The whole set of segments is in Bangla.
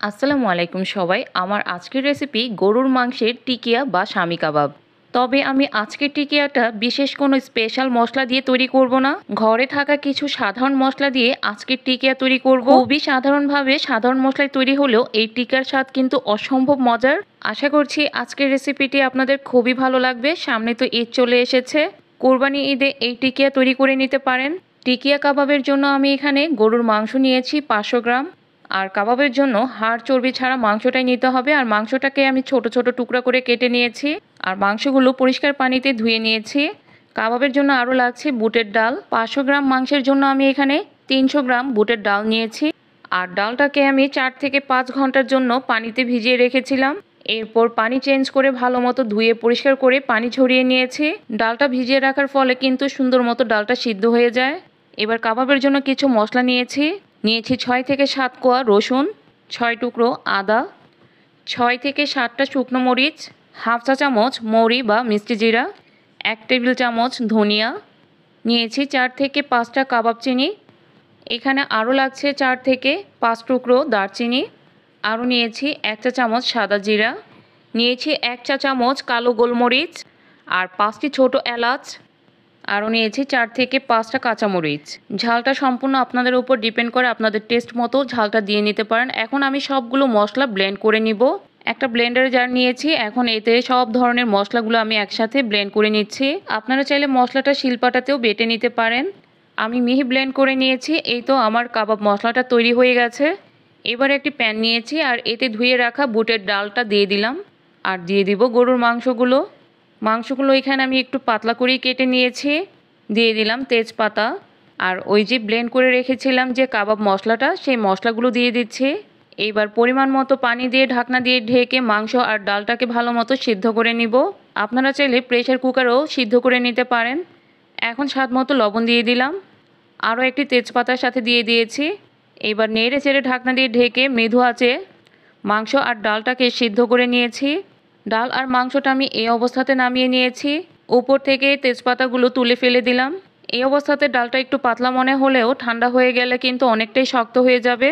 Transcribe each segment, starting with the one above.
আসসালামু আলাইকুম সবাই। আমার আজকের রেসিপি গরুর মাংসের টিকিয়া বা শামি কাবাব। তবে আমি আজকের টিকিয়াটা বিশেষ কোনো স্পেশাল মশলা দিয়ে তৈরি করব না। ঘরে থাকা কিছু সাধারণ মশলা দিয়ে আজকের টিকিয়া তৈরি করব। খুবই সাধারণভাবে সাধারণ মশলায় তৈরি হলেও এই টিকিয়ার স্বাদ কিন্তু অসম্ভব মজার। আশা করছি আজকের রেসিপিটি আপনাদের খুবই ভালো লাগবে। সামনে তো ঈদ চলে এসেছে। কোরবানি ঈদে এই টিকিয়া তৈরি করে নিতে পারেন। টিকিয়া কাবাবের জন্য আমি এখানে গরুর মাংস নিয়েছি 500 গ্রাম। আর কাবাবের জন্য হাড় চর্বি ছাড়া মাংসটাই নিতে হবে। আর মাংসটাকে আমি ছোট ছোট টুকরা করে কেটে নিয়েছি। আর মাংসগুলো পরিষ্কার পানিতে ধুয়ে নিয়েছি। কাবাবের জন্য আরও লাগছে বুটের ডাল। 500 গ্রাম মাংসের জন্য আমি এখানে 300 গ্রাম বুটের ডাল নিয়েছি। আর ডালটাকে আমি 4 থেকে 5 ঘন্টার জন্য পানিতে ভিজিয়ে রেখেছিলাম। এরপর পানি চেঞ্জ করে ভালো মতো ধুয়ে পরিষ্কার করে পানি ঝরিয়ে নিয়েছি। ডালটা ভিজিয়ে রাখার ফলে কিন্তু সুন্দর মতো ডালটা সিদ্ধ হয়ে যায়। এবার কাবাবের জন্য কিছু মশলা নিয়েছি 6 থেকে 7 কোয়া রসুন, 6 টুকরো আদা, 6 থেকে 7টা শুকনো মরিচ, হাফ চা চামচ মৌরি বা মিষ্টি জিরা, 1 টেবিল চামচ ধনিয়া, নিয়েছি 4 থেকে 5টা কাবাব চিনি। এখানে আরও লাগছে 4 থেকে 5 টুকরো দারচিনি। আরও নিয়েছি 1 চা চামচ সাদা জিরা, নিয়েছি 1 চা চামচ কালো গোলমরিচ আর 5টি ছোট এলাচ। আরও নিয়েছি 4 থেকে 5টা কাঁচামরিচ। ঝালটা সম্পূর্ণ আপনাদের উপর ডিপেন্ড করে, আপনাদের টেস্ট মতো ঝালটা দিয়ে নিতে পারেন। এখন আমি সবগুলো মশলা ব্লেন্ড করে নিব। একটা ব্লেন্ডার জার নিয়েছি। এখন এতে সব ধরনের মশলাগুলো আমি একসাথে ব্লেন্ড করে নিচ্ছি। আপনারা চাইলে মশলাটা শিলপাটাতেও বেটে নিতে পারেন। আমি মিহি ব্লেন্ড করে নিয়েছি। এই তো আমার কাবাব মশলাটা তৈরি হয়ে গেছে। এবার একটি প্যান নিয়েছি আর এতে ধুয়ে রাখা বুটের ডালটা দিয়ে দিলাম। আর দিয়ে দিব গরুর মাংসগুলো এখানে আমি একটু পাতলা করেই কেটে নিয়েছি। দিয়ে দিলাম তেজপাতা। আর ওই যে ব্লেন্ড করে রেখেছিলাম যে কাবাব মশলাটা, সেই মশলাগুলো দিয়ে দিচ্ছি। এইবার পরিমাণ মতো পানি দিয়ে ঢাকনা দিয়ে ঢেকে মাংস আর ডালটাকে ভালো মতো সিদ্ধ করে নিব। আপনারা চাইলে প্রেসার কুকারেও সিদ্ধ করে নিতে পারেন। এখন স্বাদ মতো লবণ দিয়ে দিলাম। আরও একটি তেজপাতার সাথে দিয়ে দিয়েছি। এবার নেড়ে চেড়ে ঢাকনা দিয়ে ঢেকে মৃদু আঁচে মাংস আর ডালটাকে সিদ্ধ করে নিয়েছি। ডাল আর মাংসটা আমি এই অবস্থাতে নামিয়ে নিয়েছি। উপর থেকে তেজপাতাগুলো তুলে ফেলে দিলাম। এই অবস্থাতে ডালটা একটু পাতলা মনে হলেও ঠান্ডা হয়ে গেলে কিন্তু অনেকটাই শক্ত হয়ে যাবে।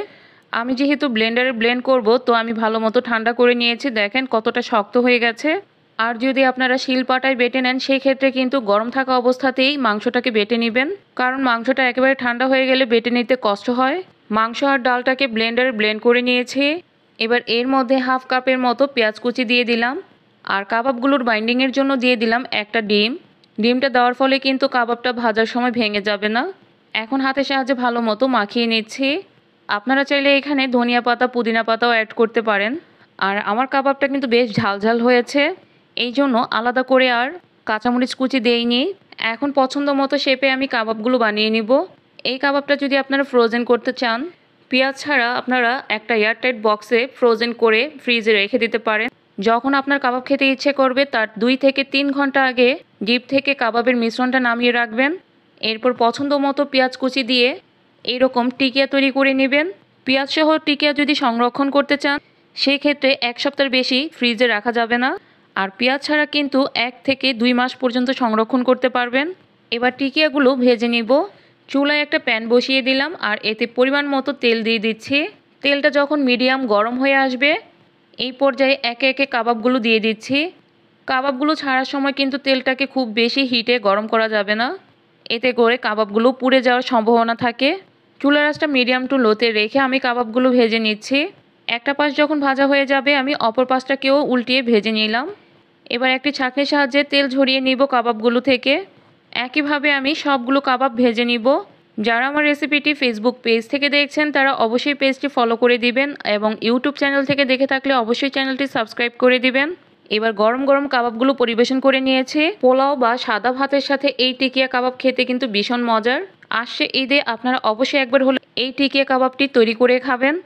আমি যেহেতু ব্লেন্ডারে ব্লেন্ড করব, তো আমি ভালো মতো ঠান্ডা করে নিয়েছি। দেখেন কতটা শক্ত হয়ে গেছে। আর যদি আপনারা শিলপাটায় বেটে নেন, সেই ক্ষেত্রে কিন্তু গরম থাকা অবস্থাতেই মাংসটাকে বেটে নেবেন, কারণ মাংসটা একেবারে ঠান্ডা হয়ে গেলে বেটে নিতে কষ্ট হয়। মাংস আর ডালটাকে ব্লেন্ডারে ব্লেন্ড করে নিয়েছি। এবার এর মধ্যে হাফ কাপের মতো পেঁয়াজ কুচি দিয়ে দিলাম। আর কাবাবগুলোর বাইন্ডিংয়ের জন্য দিয়ে দিলাম একটা ডিম। ডিমটা দেওয়ার ফলে কিন্তু কাবাবটা ভাজার সময় ভেঙে যাবে না। এখন হাতের সাহায্যে ভালো মতো মাখিয়ে নিচ্ছি। আপনারা চাইলে এখানে ধনিয়া পাতা পুদিনা পাতাও অ্যাড করতে পারেন। আর আমার কাবাবটা কিন্তু বেশ ঝালঝাল হয়েছে, এই জন্য আলাদা করে আর কাঁচামরিচ কুচি দেইনি। এখন পছন্দ মতো শেপে আমি কাবাবগুলো বানিয়ে নিব। এই কাবাবটা যদি আপনারা ফ্রোজেন করতে চান, পেঁয়াজ ছাড়া আপনারা একটা এয়ারটাইট বক্সে ফ্রোজেন করে ফ্রিজে রেখে দিতে পারেন। যখন আপনার কাবাব খেতে ইচ্ছে করবে, তার 2 থেকে 3 ঘন্টা আগে ডিপ থেকে কাবাবের মিশ্রণটা নামিয়ে রাখবেন। এরপর পছন্দ মতো পেঁয়াজ কুচি দিয়ে এইরকম টিকিয়া তৈরি করে নেবেন। পেঁয়াজ সহ টিকিয়া যদি সংরক্ষণ করতে চান, সেই ক্ষেত্রে 1 সপ্তাহের বেশি ফ্রিজে রাখা যাবে না। আর পেঁয়াজ ছাড়া কিন্তু 1 থেকে 2 মাস পর্যন্ত সংরক্ষণ করতে পারবেন। এবার টিকিয়াগুলো ভেজে নিব। চুলায় একটা প্যান বসিয়ে দিলাম আর এতে পরিমাণ মতো তেল দিয়ে দিচ্ছি। তেলটা যখন মিডিয়াম গরম হয়ে আসবে, এই পর্যায়ে একে একে কাবাবগুলো দিয়ে দিচ্ছি। কাবাবগুলো ছাড়ার সময় কিন্তু তেলটাকে খুব বেশি হিটে গরম করা যাবে না, এতে করে কাবাবগুলো পুড়ে যাওয়ার সম্ভাবনা থাকে। চুলার আঁচটা মিডিয়াম টু লোতে রেখে আমি কাবাবগুলো ভেজে নিচ্ছি। একটা পাশ যখন ভাজা হয়ে যাবে, আমি অপর পাশটাকেও উল্টিয়ে ভেজে নিলাম। এবার একটি ছাঁকনির সাহায্যে তেল ঝরিয়ে নিব কাবাবগুলো থেকে। একইভাবে আমি সবগুলো কাবাব ভেজে নিব। যারা আমার রেসিপিটি ফেসবুক পেজ থেকে দেখছেন, তারা অবশ্যই পেজটি ফলো করে দিবেন এবং ইউটিউব চ্যানেল থেকে দেখে থাকলে অবশ্যই চ্যানেলটি সাবস্ক্রাইব করে দিবেন। এবার গরম গরম কাবাবগুলো পরিবেশন করে নিয়েছি। পোলাও বা সাদা ভাতের সাথে এই টিকিয়া কাবাব খেতে কিন্তু ভীষণ মজার। আসছে ঈদে আপনারা অবশ্যই একবার হলে এই টিকিয়া কাবাবটি তৈরি করে খাবেন।